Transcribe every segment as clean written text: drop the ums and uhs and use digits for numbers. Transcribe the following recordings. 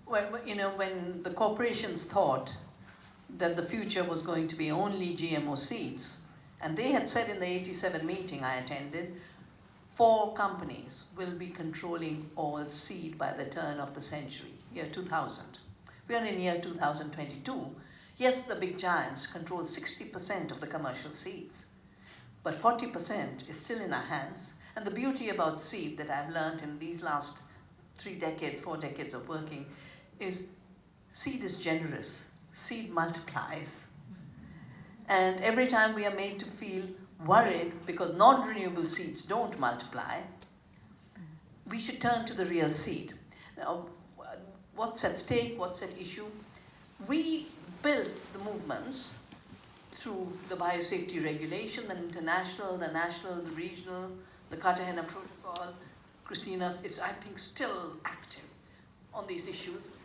when the corporations thought that the future was going to be only GMO seeds, and they had said in the 87 meeting I attended, 4 companies will be controlling all seed by the turn of the century, year 2000. We are in year 2022. Yes, the big giants control 60% of the commercial seeds, but 40% is still in our hands. And the beauty about seed that I've learned in these last 4 decades of working is seed is generous. Seed multiplies. And every time we are made to feel worried because non-renewable seeds don't multiply, we should turn to the real seed. Now, what's at stake, what's at issue? We built the movements through the biosafety regulation, the international, the national, the regional, the Cartagena Protocol. Christina is, I think, still active on these issues.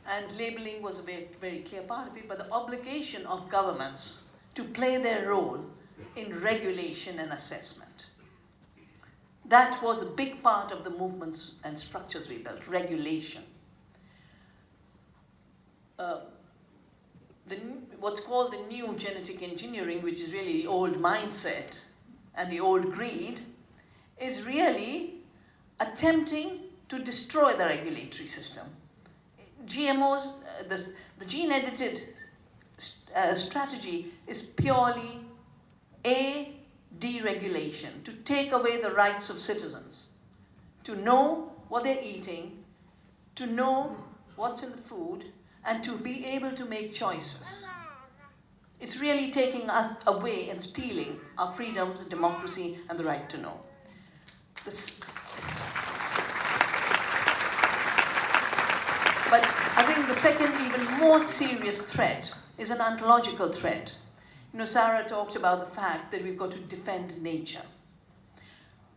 And labeling was a very, very clear part of it, but the obligation of governments to play their role in regulation and assessment. That was a big part of the movements and structures we built, regulation. What's called the new genetic engineering, which is really the old mindset and the old greed, is really attempting to destroy the regulatory system. GMOs, the gene-edited strategy is purely deregulation, to take away the rights of citizens, to know what they're eating, to know what's in the food, and to be able to make choices. It's really taking us away and stealing our freedoms, democracy, and the right to know. But I think the second, even more serious threat is an ontological threat. Sarah talked about the fact that we've got to defend nature.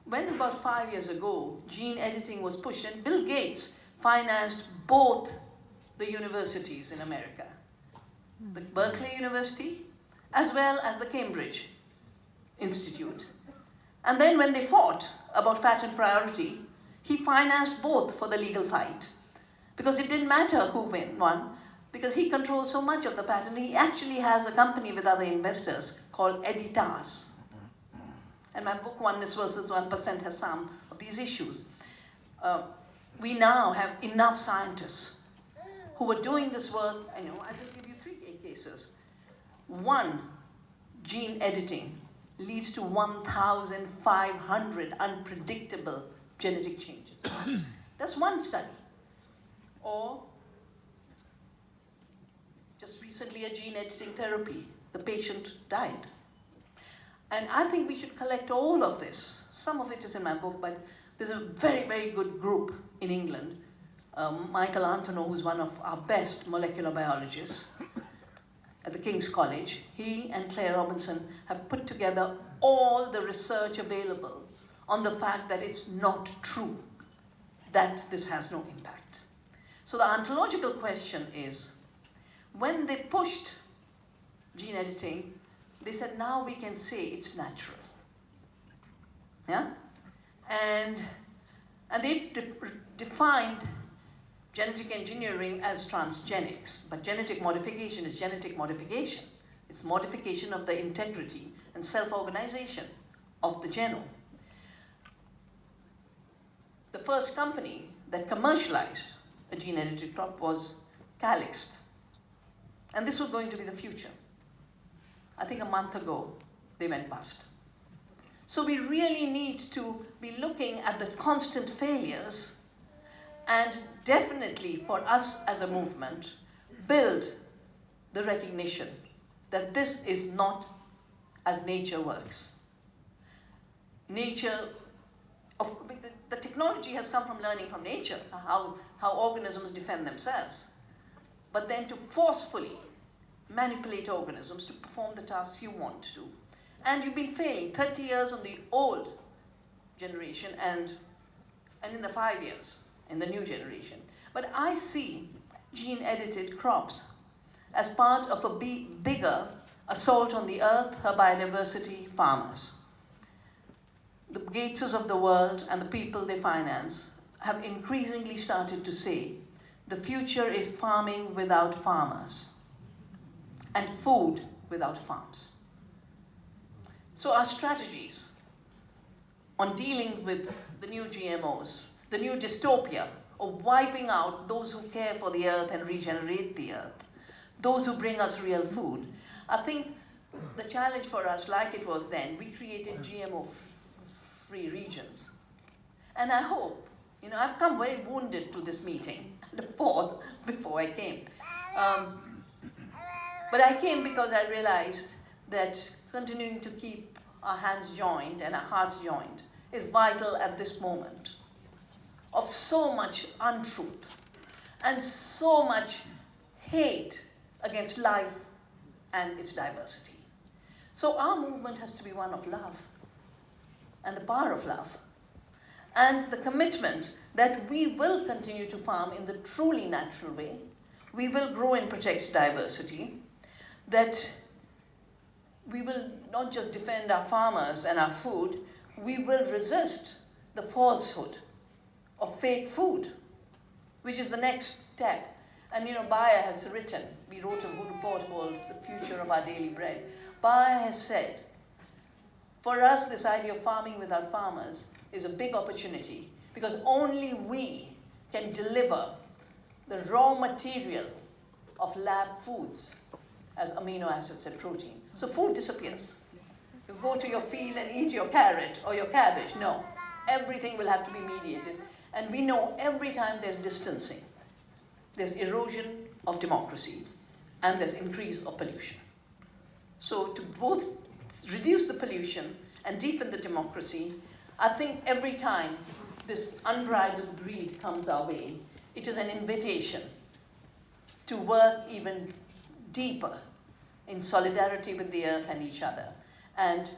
When about 5 years ago, gene editing was pushed, and Bill Gates financed both the universities in America, the Berkeley University, as well as the Cambridge Institute. And then when they fought about patent priority, he financed both for the legal fight. Because it didn't matter who won, because he controlled so much of the patent. He actually has a company with other investors called Editas. And my book, Oneness versus 1%, has some of these issues. We now have enough scientists who are doing this work. I'll just give you 3 cases. 1, gene editing leads to 1,500 unpredictable genetic changes. That's one study. Or just recently a gene editing therapy, the patient died. And I think we should collect all of this. Some of it is in my book, but there's a very, very good group in England. Michael Antonow, who's one of our best molecular biologists at the King's College, he and Claire Robinson have put together all the research available on the fact that it's not true, that this has no impact. So the ontological question is, when they pushed gene editing, they said, now we can say it's natural. Yeah? And they defined genetic engineering as transgenics, but genetic modification is genetic modification. It's modification of the integrity and self-organization of the genome. The first company that commercialized a gene-edited crop was Calyxt. And this was going to be the future. I think a month ago, they went bust. So we really need to be looking at the constant failures and definitely for us as a movement, build the recognition that this is not as nature works. The technology has come from learning from nature, how organisms defend themselves. But then to forcefully manipulate organisms to perform the tasks you want to. And you've been failing 30 years on the old generation and in the 5 years in the new generation. But I see gene-edited crops as part of a bigger assault on the earth, her biodiversity, farmers. The Gateses of the world and the people they finance have increasingly started to say, the future is farming without farmers and food without farms. So our strategies on dealing with the new GMOs, the new dystopia of wiping out those who care for the earth and regenerate the earth, those who bring us real food. I think the challenge for us, like it was then, we created GMO-free regions. And I hope, I've come very wounded to this meeting, the fourth, before I came. But I came because I realized that continuing to keep our hands joined and our hearts joined is vital at this moment of so much untruth and so much hate against life and its diversity. So our movement has to be one of love and the power of love and the commitment that we will continue to farm in the truly natural way, we will grow and protect diversity, that we will not just defend our farmers and our food, we will resist the falsehood of fake food, which is the next step. And Bayer has written, we wrote a report called The Future of Our Daily Bread. Bayer has said, for us, this idea of farming without farmers is a big opportunity because only we can deliver the raw material of lab foods as amino acids and protein. So food disappears. You go to your field and eat your carrot or your cabbage. No, everything will have to be mediated. And we know every time there's distancing, there's erosion of democracy and there's increase of pollution. So to both reduce the pollution and deepen the democracy, I think every time this unbridled greed comes our way, it is an invitation to work even deeper in solidarity with the earth and each other. And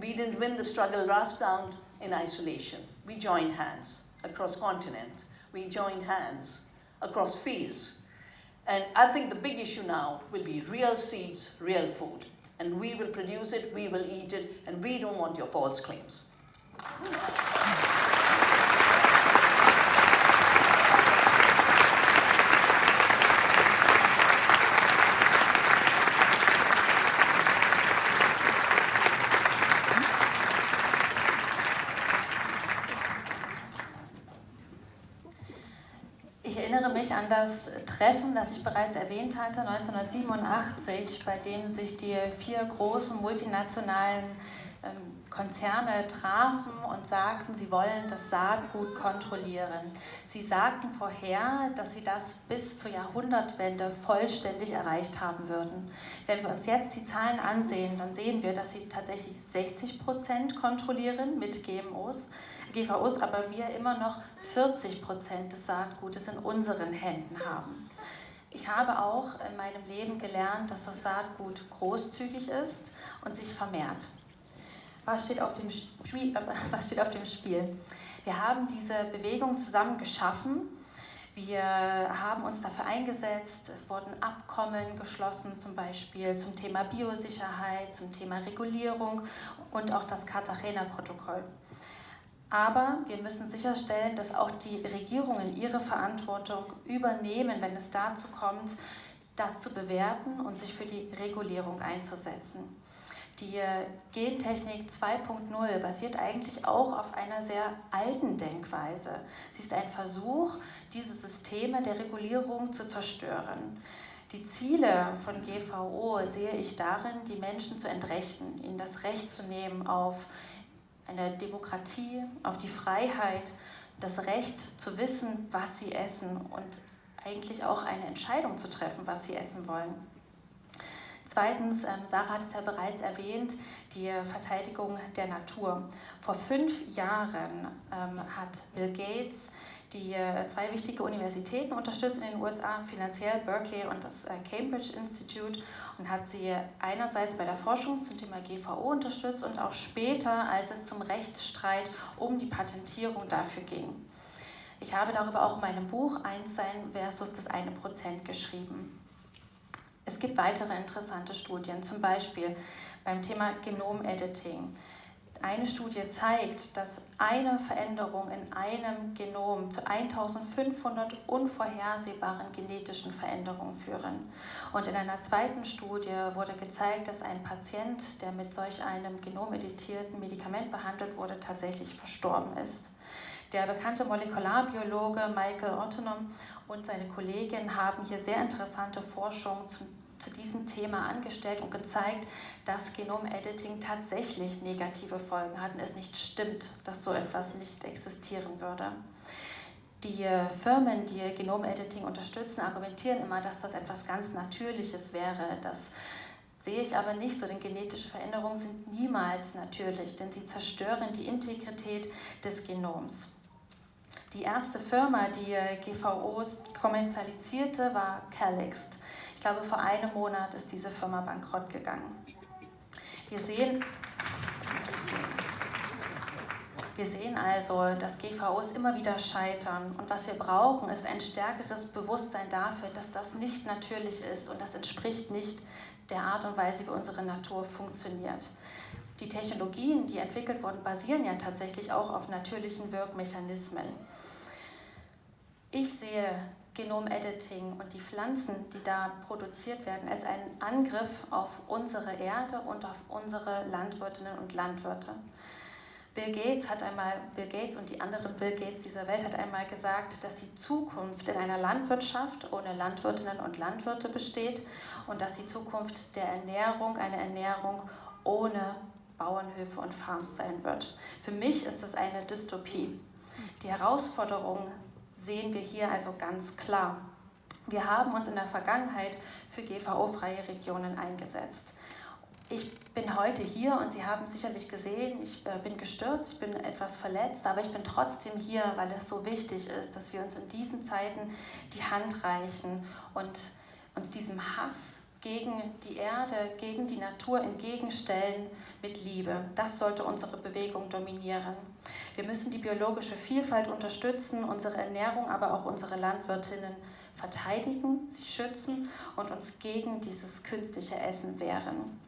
we didn't win the struggle last round in isolation. We joined hands across continents. We joined hands across fields. And I think the big issue now will be real seeds, real food. And we will produce it, we will eat it, and we don't want your false claims. Ich erinnere mich an das Treffen, das ich bereits erwähnt hatte, 1987, bei dem sich die 4 großen multinationalen Konzerne trafen und sagten, sie wollen das Saatgut kontrollieren. Sie sagten vorher, dass sie das bis zur Jahrhundertwende vollständig erreicht haben würden. Wenn wir uns jetzt die Zahlen ansehen, dann sehen wir, dass sie tatsächlich 60% kontrollieren mit GVOs, aber wir immer noch 40% des Saatgutes in unseren Händen haben. Ich habe auch in meinem Leben gelernt, dass das Saatgut großzügig ist und sich vermehrt. Was steht auf dem Spiel? Wir haben diese Bewegung zusammen geschaffen. Wir haben uns dafür eingesetzt. Es wurden Abkommen geschlossen, zum Beispiel zum Thema Biosicherheit, zum Thema Regulierung und auch das Cartagena-Protokoll. Aber wir müssen sicherstellen, dass auch die Regierungen ihre Verantwortung übernehmen, wenn es dazu kommt, das zu bewerten und sich für die Regulierung einzusetzen. Die Gentechnik 2.0 basiert eigentlich auch auf einer sehr alten Denkweise. Sie ist ein Versuch, diese Systeme der Regulierung zu zerstören. Die Ziele von GVO sehe ich darin, die Menschen zu entrechten, ihnen das Recht zu nehmen auf eine Demokratie, auf die Freiheit, das Recht zu wissen, was sie essen und eigentlich auch eine Entscheidung zu treffen, was sie essen wollen. Zweitens, Sarah hat es ja bereits erwähnt, die Verteidigung der Natur. Vor 5 Jahren hat Bill Gates die 2 wichtige Universitäten unterstützt in den USA, finanziell Berkeley und das Cambridge Institute, und hat sie einerseits bei der Forschung zum Thema GVO unterstützt und auch später, als es zum Rechtsstreit um die Patentierung dafür ging. Ich habe darüber auch in meinem Buch Einstein versus das 1% geschrieben. Es gibt weitere interessante Studien, zum Beispiel beim Thema Genom-Editing. Eine Studie zeigt, dass eine Veränderung in einem Genom zu 1500 unvorhersehbaren genetischen Veränderungen führen. Und in einer zweiten Studie wurde gezeigt, dass ein Patient, der mit solch einem genomeditierten Medikament behandelt wurde, tatsächlich verstorben ist. Der bekannte Molekularbiologe Michael Ottenham und seine Kollegin haben hier sehr interessante Forschung zu diesem Thema angestellt und gezeigt, dass Genomediting tatsächlich negative Folgen hat und es nicht stimmt, dass so etwas nicht existieren würde. Die Firmen, die Genomediting unterstützen, argumentieren immer, dass das etwas ganz Natürliches wäre. Das sehe ich aber nicht so, denn genetische Veränderungen sind niemals natürlich, denn sie zerstören die Integrität des Genoms. Die erste Firma, die GVOs kommerzialisierte, war Calyxt. Ich glaube, vor einem Monat ist diese Firma bankrott gegangen. Wir sehen also, dass GVOs immer wieder scheitern. Und was wir brauchen, ist ein stärkeres Bewusstsein dafür, dass das nicht natürlich ist und das entspricht nicht der Art und Weise, wie unsere Natur funktioniert. Die Technologien, die entwickelt wurden, basieren ja tatsächlich auch auf natürlichen Wirkmechanismen. Ich sehe Genomediting und die Pflanzen, die da produziert werden, als einen Angriff auf unsere Erde und auf unsere Landwirtinnen und Landwirte. Bill Gates und die anderen Bill Gates dieser Welt hat einmal gesagt, dass die Zukunft in einer Landwirtschaft ohne Landwirtinnen und Landwirte besteht und dass die Zukunft der Ernährung eine Ernährung ohne Bauernhöfe und Farms sein wird. Für mich ist das eine Dystopie. Die Herausforderung sehen wir hier also ganz klar. Wir haben uns in der Vergangenheit für GVO-freie Regionen eingesetzt. Ich bin heute hier und Sie haben sicherlich gesehen, ich bin gestürzt, ich bin etwas verletzt, aber ich bin trotzdem hier, weil es so wichtig ist, dass wir uns in diesen Zeiten die Hand reichen und uns diesem Hass gegen die Erde, gegen die Natur entgegenstellen mit Liebe. Das sollte unsere Bewegung dominieren. Wir müssen die biologische Vielfalt unterstützen, unsere Ernährung, aber auch unsere Landwirtinnen verteidigen, sie schützen und uns gegen dieses künstliche Essen wehren.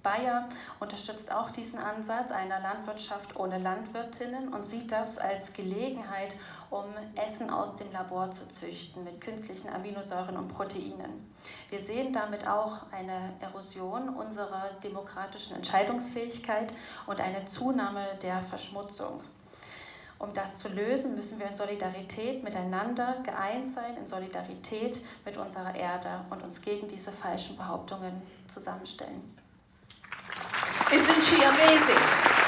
Bayer unterstützt auch diesen Ansatz einer Landwirtschaft ohne Landwirtinnen und sieht das als Gelegenheit, um Essen aus dem Labor zu züchten mit künstlichen Aminosäuren und Proteinen. Wir sehen damit auch eine Erosion unserer demokratischen Entscheidungsfähigkeit und eine Zunahme der Verschmutzung. Um das zu lösen, müssen wir in Solidarität miteinander geeint sein, in Solidarität mit unserer Erde und uns gegen diese falschen Behauptungen zusammenstellen. Isn't she amazing?